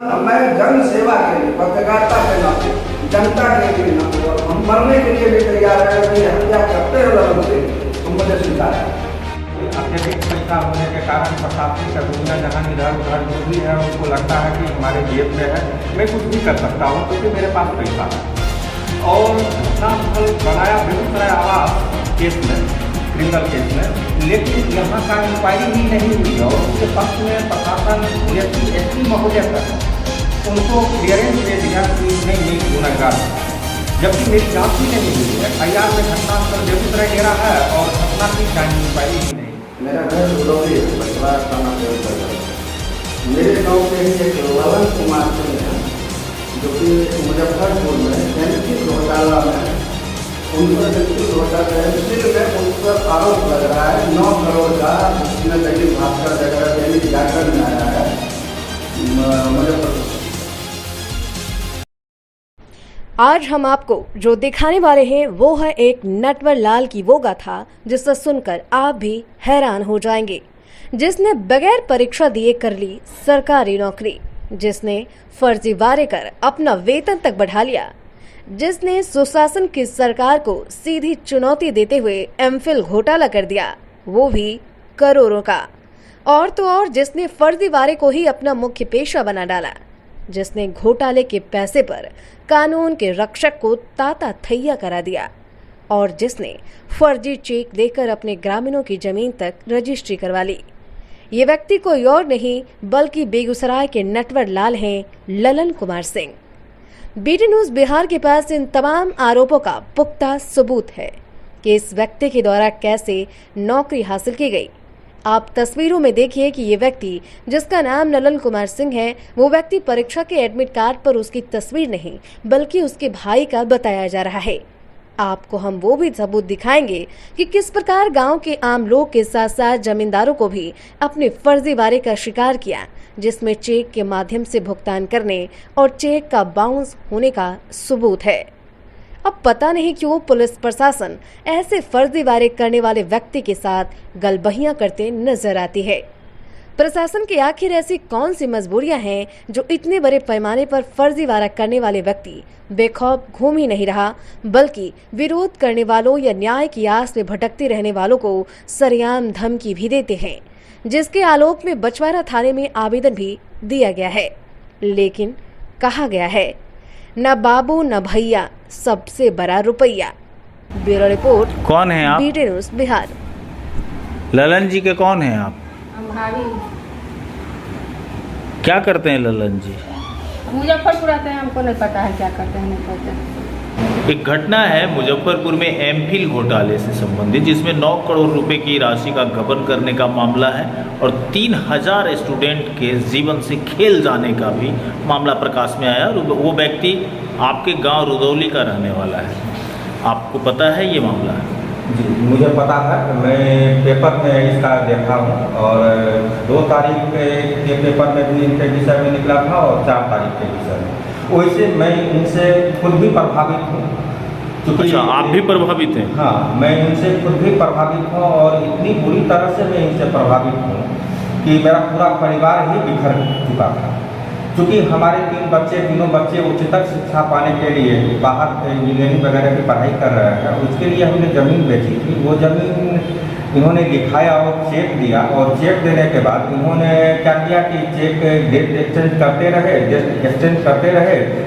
मैं जन सेवा के लिए, पत्रकारिता के नाते, जनता के लिए नाते और हम मरने के लिए भी तैयार है कि हत्या करते हुए हम मुझे स्वीकार है। अत्यधिक पैसा होने के कारण प्रशासनिक का दुनिया जहाँ इधर उधर जो भी है उनको लगता है कि हमारे जेब में है, मैं कुछ भी कर सकता हूँ क्योंकि मेरे पास पैसा है। और घटनास्थल बनाया बेगूसराय आवास केस में, क्रिमिनल केस में, लेकिन यहाँ का इंक्वायरी ही नहीं हुई और उसके पक्ष में प्रशासन एसपी महोदय तक उनको क्लियरेंस दे दिया कि नहीं गुनहगार, जबकि मेरी जांच ही नहीं हुई है। FIR में घटनास्थल बेगूसराय डेरा है और घटना की जांच इंक्वायरी ही नहीं। मेरा घर रुदौली है, बछवाड़ा थाना बेगूसराय। मेरे गाँव के ही एक ललन कुमार सिंह है जो कि मुजफ्फरपुर में एमपी घोटाला में उनका एमपी घोटाला में उन पर आरोप लग रहा है 9 करोड़ का, जिसमें दैनिक भास्कर वगैरह दैनिक जागरण में आया है मुजफ्फरपुर। आज हम आपको जो दिखाने वाले हैं वो है एक नटवर लाल की वो गाथा जिसे सुनकर आप भी हैरान हो जाएंगे, जिसने बगैर परीक्षा दिए कर ली सरकारी नौकरी, जिसने फर्जीवाड़े कर अपना वेतन तक बढ़ा लिया, जिसने सुशासन की सरकार को सीधी चुनौती देते हुए MPhil घोटाला कर दिया, वो भी करोड़ों का। और तो और जिसने फर्जीवाड़े को ही अपना मुख्य पेशा बना डाला, जिसने घोटाले के पैसे पर कानून के रक्षक को ताता थैया करा दिया और जिसने फर्जी चेक देकर अपने ग्रामीणों की जमीन तक रजिस्ट्री करवा ली। ये व्यक्ति कोई और नहीं बल्कि बेगूसराय के नटवर लाल हैं ललन कुमार सिंह। BT न्यूज बिहार के पास इन तमाम आरोपों का पुख्ता सबूत है कि इस व्यक्ति के द्वारा कैसे नौकरी हासिल की गई। आप तस्वीरों में देखिए कि ये व्यक्ति जिसका नाम ललन कुमार सिंह है, वो व्यक्ति परीक्षा के एडमिट कार्ड पर उसकी तस्वीर नहीं बल्कि उसके भाई का बताया जा रहा है। आपको हम वो भी सबूत दिखाएंगे कि किस प्रकार गांव के आम लोग के साथ साथ जमींदारों को भी अपने फर्जीवाड़े का शिकार किया, जिसमें चेक के माध्यम से भुगतान करने और चेक का बाउंस होने का सबूत है। अब पता नहीं क्यों पुलिस प्रशासन ऐसे फर्जीवाड़े करने वाले व्यक्ति के साथ गलबहियां करते नजर आती है। प्रशासन की आखिर ऐसी कौन सी मजबूरियां हैं जो इतने बड़े पैमाने पर फर्जीवाड़ा करने वाले व्यक्ति बेखौफ घूम ही नहीं रहा, बल्कि विरोध करने वालों या न्याय की आस में भटकते रहने वालों को सरेआम धमकी भी देते हैं, जिसके आलोक में बछवाड़ा थाने में आवेदन भी दिया गया है। लेकिन कहा गया है न बाबू न भैया, सबसे बड़ा रुपया। Bureau report. कौन है आप? BT news Bihar. ललन जी के कौन हैं आप? हम भाभी क्या करते हैं ललन जी? मुजफ्फरपुर आते हैं, हमको नहीं पता है क्या करते हैं, नहीं करते हैं। एक घटना है मुजफ्फरपुर में MPhil घोटाले से संबंधित, जिसमें 9 करोड़ रुपए की राशि का गबन करने का मामला है और 3000 स्टूडेंट के जीवन से खेल जाने का भी मामला प्रकाश में आया। और वो व्यक्ति आपके गांव रुदौली का रहने वाला है। आपको पता है ये मामला? जी, मुझे पता है, मैं पेपर में इसका देखा हूँ और 2 तारीख के पेपर में भी इनके विषय में निकला था और 4 तारीख के विषय में। वैसे मैं इनसे खुद भी प्रभावित हूँ। अच्छा, आप भी प्रभावित हैं? हाँ, मैं इनसे खुद भी प्रभावित हूँ और इतनी बुरी तरह से मैं इनसे प्रभावित हूँ कि मेरा पूरा परिवार ही बिखर चुका था। क्योंकि हमारे 3 बच्चे उच्चतर शिक्षा पाने के लिए बाहर इंजीनियरिंग वगैरह की पढ़ाई कर रहे हैं, उसके लिए हमने ज़मीन बेची थी। वो ज़मीन इन्होंने लिखाया और चेक दिया और चेक देने के बाद इन्होंने क्या किया कि चेक डेट एक्सचेंज करते रहे,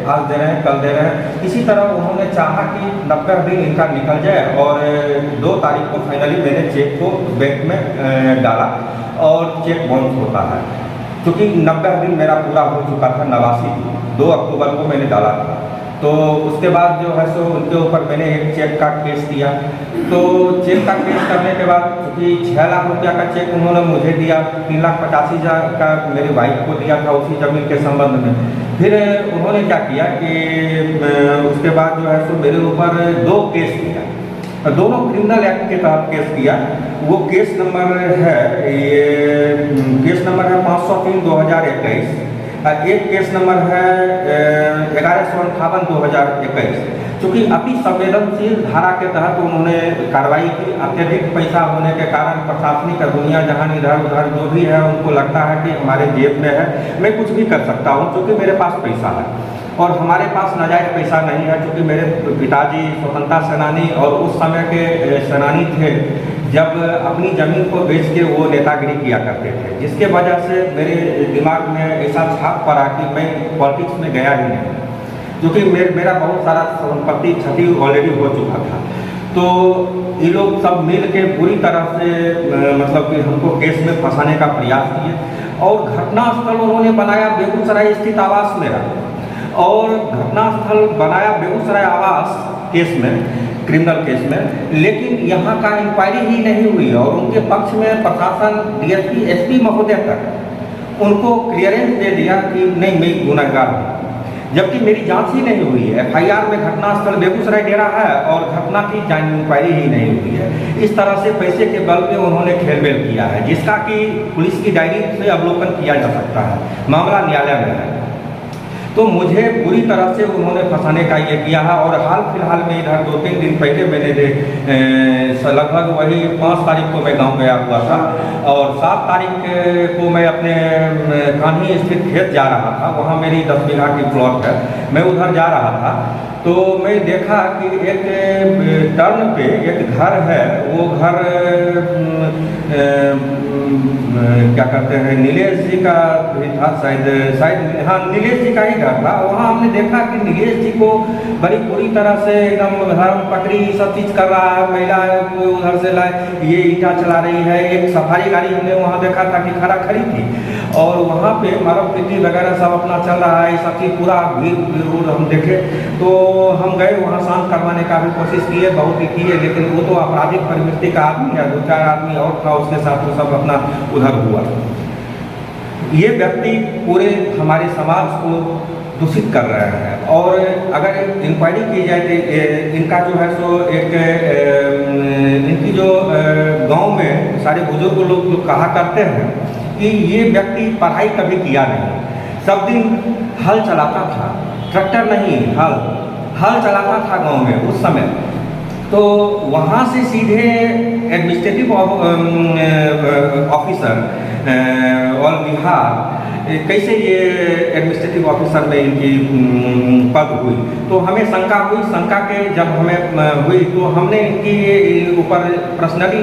आज दे रहे हैं कल दे रहे हैं। इसी तरह उन्होंने चाहा कि 90 दिन इनका निकल जाए और 2 तारीख को फाइनली मैंने चेक को बैंक में डाला और चेक बाउंस होता है। क्योंकि 90 दिन मेरा पूरा हो चुका था, 89 दिन 2 अक्टूबर को मैंने डाला था। तो उसके बाद जो है सो उनके ऊपर मैंने एक चेक का केस दिया। तो चेक का केस करने के बाद क्योंकि 6 लाख रुपया का चेक उन्होंने मुझे दिया, 3,85,000 का मेरी वाइफ को दिया था उसी ज़मीन के संबंध में। फिर उन्होंने क्या किया कि उसके बाद जो है सो मेरे ऊपर 2 केस किया, दोनों क्रिमिनल एक्ट के तहत केस किया। वो केस नंबर है 503/2021। एक केस नंबर है 1158/2021। चूँकि अति संवेदनशील धारा के तहत उन्होंने कार्रवाई की। अत्यधिक पैसा होने के कारण प्रशासनिक दुनिया जहां इधर उधर जो भी है उनको लगता है कि हमारे जेब में है, मैं कुछ भी कर सकता हूं क्योंकि मेरे पास पैसा है। और हमारे पास नाजायज़ पैसा नहीं है क्योंकि मेरे पिताजी स्वतंत्रता सेनानी और उस समय के सेनानी थे जब अपनी ज़मीन को बेच के वो नेतागिरी किया करते थे, जिसके वजह से मेरे दिमाग में ऐसा छाप पड़ा कि मैं पॉलिटिक्स में गया ही नहीं, क्योंकि मेरा बहुत सारा संपत्ति क्षति ऑलरेडी हो चुका था। तो ये लोग सब मिल के पूरी तरह से मतलब कि हमको केस में फंसाने का प्रयास किए और घटनास्थल उन्होंने बनाया बेगूसराय स्थित आवास मेरा, और घटनास्थल बनाया बेगूसराय आवास केस में, क्रिमिनल केस में, लेकिन यहाँ का इंक्वायरी ही नहीं हुई और उनके पक्ष में प्रशासन डीएसपी एसपी महोदय तक उनको क्लियरेंस दे दिया कि नहीं मैं गुनहगार हूँ, जबकि मेरी जांच ही नहीं हुई है। एफआईआर में घटनास्थल बेगूसराय डेरा है और घटना की इंक्वायरी ही नहीं हुई है। इस तरह से पैसे के बल पे उन्होंने खेलबेल किया है, जिसका कि पुलिस की डायरी से अवलोकन किया जा सकता है। मामला न्यायालय में है। तो मुझे पूरी तरह से उन्होंने फंसाने का ये किया है। और हाल फिलहाल में इधर 2-3 दिन पहले मैंने लगभग वही 5 तारीख को मैं गांव गया हुआ था और 7 तारीख को मैं अपने कान्ही स्थित खेत जा रहा था। वहाँ मेरी 10 बीघा की प्लॉट है, मैं उधर जा रहा था तो मैं देखा कि एक टर्न पे एक घर है, वो घर क्या कहते हैं नीलेश जी का भी था, शायद हाँ नीलेश जी का ही घर था। वहाँ हमने देखा कि नीलेश जी को बड़ी पूरी तरह से एकदम धर्म पकड़ी सब चीज़ कर रहा है, महिला को उधर से लाए ये ईटा चला रही है। एक सफारी गाड़ी हमने वहाँ देखा था कि खड़ी थी और वहाँ पे मारव पीटी वगैरह सब अपना चल रहा है, सब चीज़ पूरा भीड़ हम देखे। तो हम गए वहाँ शांत करवाने का भी कोशिश किए, बहुत ही किए, लेकिन वो तो आपराधिक प्रवृत्ति का आदमी है, 2-4 आदमी और था उसके साथ, वो सब अपना उधर हुआ। ये व्यक्ति पूरे हमारे समाज को दूषित कर रहे हैं और अगर इंक्वायरी की जाए तो इनका जो है सो एक इनकी जो गांव में सारे बुजुर्ग लोग जो कहा करते हैं कि ये व्यक्ति पढ़ाई कभी किया नहीं, सब दिन हल चलाता था, ट्रैक्टर नहीं हल चलाता था गांव में उस समय। तो वहाँ से सीधे एडमिनिस्ट्रेटिव ऑफिसर ऑल बिहार कैसे ये एडमिनिस्ट्रेटिव ऑफिसर में इनकी पद हुई, तो हमें शंका हुई। शंका के जब हमें हुई तो हमने इनकी ऊपर पर्सनली,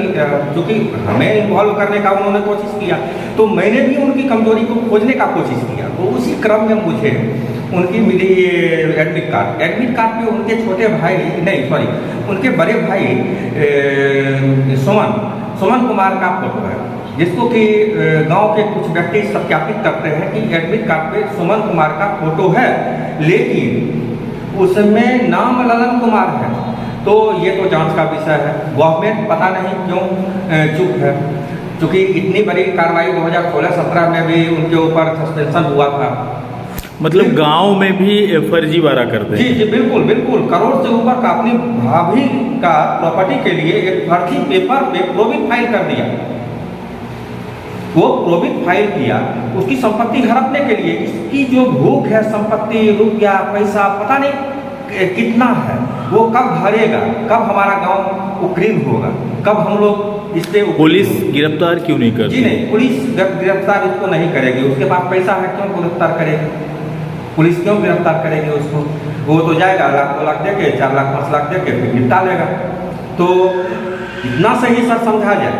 चूँकि हमें इन्वॉल्व करने का उन्होंने कोशिश किया, तो मैंने भी उनकी कमजोरी को खोजने का कोशिश किया। तो उसी क्रम में मुझे उनकी मिली ये एडमिट कार्ड पे उनके छोटे भाई उनके बड़े भाई सुमन कुमार का फोटो है, जिसको कि गांव के कुछ व्यक्ति सत्यापित करते हैं कि एडमिट कार्ड पे सुमन कुमार का फोटो है, लेकिन उसमें नाम ललन कुमार है। तो ये तो जांच का विषय है। गवर्नमेंट पता नहीं क्यों चुप है, क्योंकि इतनी बड़ी कार्रवाई 2016-17 में भी उनके ऊपर सस्पेंशन हुआ था। मतलब गांव में भी फर्जीवाड़ा करते हैं। जी बिल्कुल, करोड़ से ऊपर का अपनी भाभी का प्रॉपर्टी के लिए एक फर्जी पेपर पे प्रोविट फाइल कर दिया। वो प्रोविट फाइल किया उसकी संपत्ति हड़पने के लिए। इसकी जो भूख है संपत्ति, रुपया, पैसा, पता नहीं कितना है, वो कब भरेगा, कब हमारा गांव उक्रीन होगा, कब हम लोग इस पे। पुलिस गिरफ्तार क्यों नहीं करती? जी नहीं, पुलिस गिरफ्तार उसको नहीं करेगी। उसके पास पैसा है, क्यों गिरफ्तार करेगी? पुलिस क्यों गिरफ्तार करेगी उसको? वो तो जाएगा 1 लाख 2 लाख दे के, 4 लाख 5 लाख दे के फिर निपटा लेगा। तो इतना सही सर समझा जाए,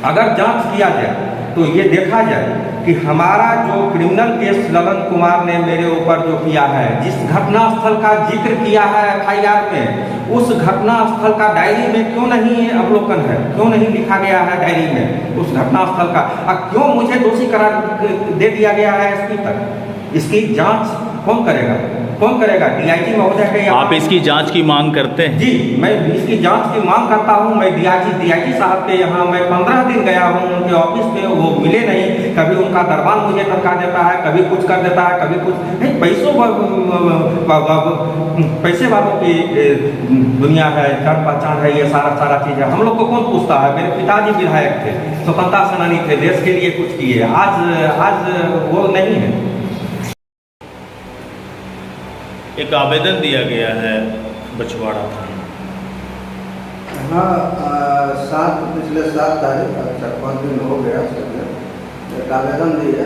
अगर जांच किया जाए तो ये देखा जाए कि हमारा जो क्रिमिनल केस ललन कुमार ने मेरे ऊपर जो किया है, जिस घटना स्थल का जिक्र किया है एफआईआर में, उस घटना स्थल का डायरी में क्यों नहीं अवलोकन है, क्यों नहीं लिखा गया है डायरी में उस घटना स्थल का, और क्यों मुझे दोषी करार दे दिया गया है एसपी तक? इसकी जांच कौन करेगा? डीआईजी महोदय के। आप इसकी जांच की मांग करते हैं? जी, मैं इसकी जांच की मांग करता हूं। मैं डीआईजी साहब के यहाँ मैं 15 दिन गया हूं उनके ऑफिस में, वो मिले नहीं। कभी उनका दरबार मुझे धक्का देता है, कभी कुछ कर देता है, कभी कुछ नहीं। पैसे वालों की दुनिया है, जान पहचान है, ये सारा चीज़ है। हम लोग को कौन पूछता है? मेरे पिताजी विधायक थे, स्वतंत्रता सेनानी थे, देश के लिए कुछ किए। आज वो नहीं है। एक आवेदन दिया गया है बछवाड़ा था। हाँ, पिछले 7 तारीख 4-5 दिन हो गया सर, एक आवेदन दिया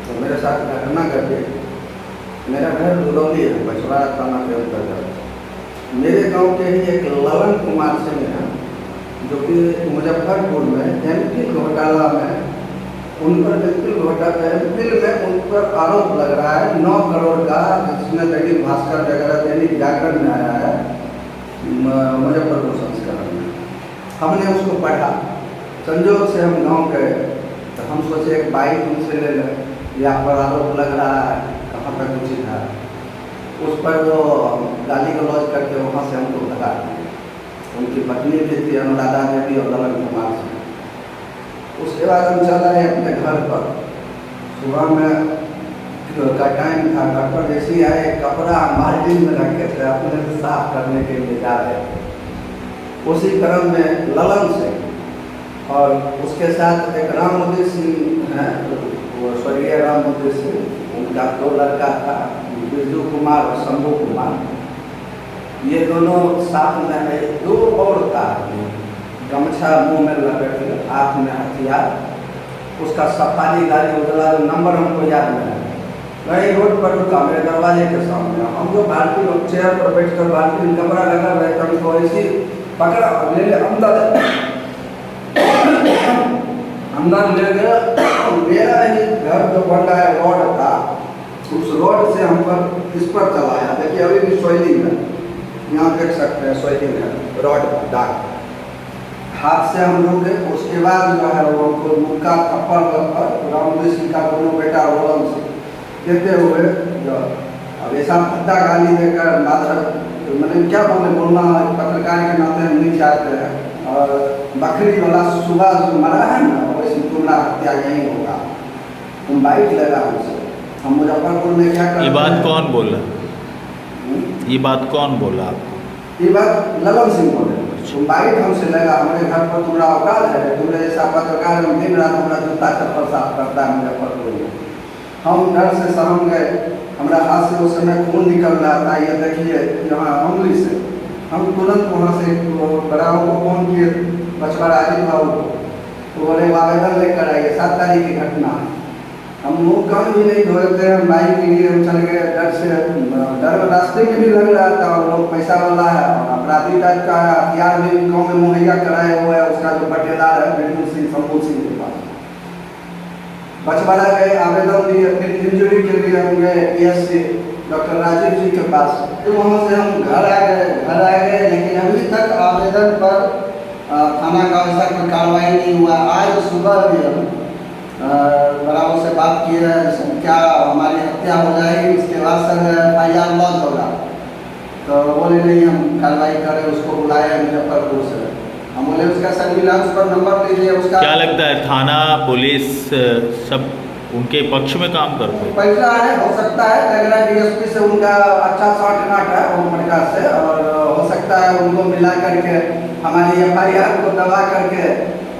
तो मेरे साथ घटना घटी। मेरा घर रुदौली है, बछवाड़ा थाना के अंतर्गत। मेरे गांव के ही एक ललन कुमार सिंह हैं, जो कि मुजफ्फरपुर में एमफिल घोटाला में उन पर एमफिल में उन पर आरोप लग रहा है 9 करोड़ का, जिसमें दैनिक भास्कर वगैरह दैनिक जागरण में आया है मुजफ्फरपुर संस्करण में। हमने उसको पढ़ा, संजोग से हम गांव गए तो हम सोचे एक बाइक उनसे ले लें, यहाँ पर आरोप लग रहा है, कहाँ तक उचित है। उस पर वो गाली गलौज करके वहाँ से हमको भगा दिए। उनकी पत्नी भी थी अनुराधा देवी और ललन कुमार सिंह। उसके बाद हम चल रहे अपने घर पर, सुबह में का टाइम था, घर पर जैसे आए कपड़ा मार्जिन में रखे थे, अपने से साफ करने के लिए जा रहे थे। उसी क्रम में ललन सिंह और उसके साथ एक रामोदी सिंह हैं, वो स्वर्गीय रामोदी सिंह, उनका 2 लड़का था, बिरजू कुमार और शंभू कुमार। ये दोनों साथ में है। 2 और था, गमछा मुंह में लपेटे, हाथ में हथियार, उसका सफारी गाड़ी उजला, जो नंबर हमको याद नहीं है। वही रोड पर रुका मेरे दरवाजे के सामने। हम जो भारतीय चेयर पर बैठकर भारतीय कपड़ा लगा रहे थे, हमको ऐसी पकड़ा और ले अंदर ले गया। मेरा ही घर जो बन रहा है रोड था, उस रोड से हम पर इस पर चलाया। देखिए अभी भी सोइलिंग है, यहाँ देख सकते हैं सोइलिंग है, रोड डाक। हाथ से हम रुके। उसके बाद जो है वो मुक्का थप्पड़ रामोदी सिंह का दोनों बेटा रोलन से देते हुए जो अब ऐसा भद्दा गाली देकर मैंने क्या बोलना पत्रकार के नाते हम नहीं चाहते हैं। और बकरी वाला सुबह जो मरा है ना, वैसे तुम्हारा हत्या यही होगा, तुम बाइक लगा हमसे। हम मुजफ्फरपुर में क्या कर, ये बात कौन बोला? ये बात कौन बोला आपको? ये बात ललन सिंह बोले, तुम बाइक हमसे लगा, हमारे घर पर तुम्हारा औकात है, तुम्हारे जैसा पत्रकार हम दिन रात हमारा जूता चप्पल साफ करता है मुजफ्फरपुर में। हम डर से सहम गए, हमारा हाथ से उस समय खून निकल रहा था। ये देखिए यहाँ उंगली से। हम तुरंत वहाँ से बड़ाओं को फोन किए, बछवाड़ा अजीत बाबू को, तो बोले आवेदन लेकर आइए, 7 तारीख की घटना है। हम मुँह कान भी नहीं धोए थे, हम बाइक के लिए हम चल गए डर से। डर रास्ते में भी लग रहा था, और लोग पैसा वाला है और अपराधी टाइप का हथियार भी गाँव में मुहैया कराए हुए है, उसका जो बटेदार है बिरजू सिंह, शंभू सिंह के पास। बछवाड़ा गए, आवेदन दिए, फिर इंजरी के लिए हम गए PSC डॉक्टर राजीव जी के पास। तो वहाँ से हम घर आ गए, लेकिन अभी तक आवेदन पर थाना का ऐसा कोई कार्रवाई नहीं हुआ। आज सुबह भी हम बराबर से बात किए, क्या हमारी हत्या हो जाएगी, उसके बाद सर FIR लॉन्च होगा। तो बोले नहीं, हम कार्रवाई करें, उसको बुलाए मुजफ्फरपुर से। हम बोले उसका सर्विलांस पर नंबर लीजिए। उसका क्या लगता है थाना पुलिस सब उनके पक्ष में काम करते हैं? पैसा है, हो सकता है, लग रहा है DSP से उनका अच्छा शॉर्ट नाट है ओम प्रकाश से, और हो सकता है उनको मिला करके हमारी FIR को दबा करके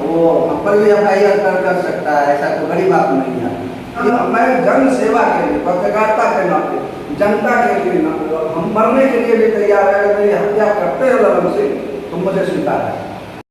वो हम पर भी FIR कर सकता है। ऐसा कोई बड़ी बात नहीं है। मैं जन सेवा के लिए, पत्रकारिता के नाते, जनता के लिए हम मरने के लिए भी तैयार है। मेरी हत्या करते हो ललन सिंह, तुम मुझे स्वीकार है।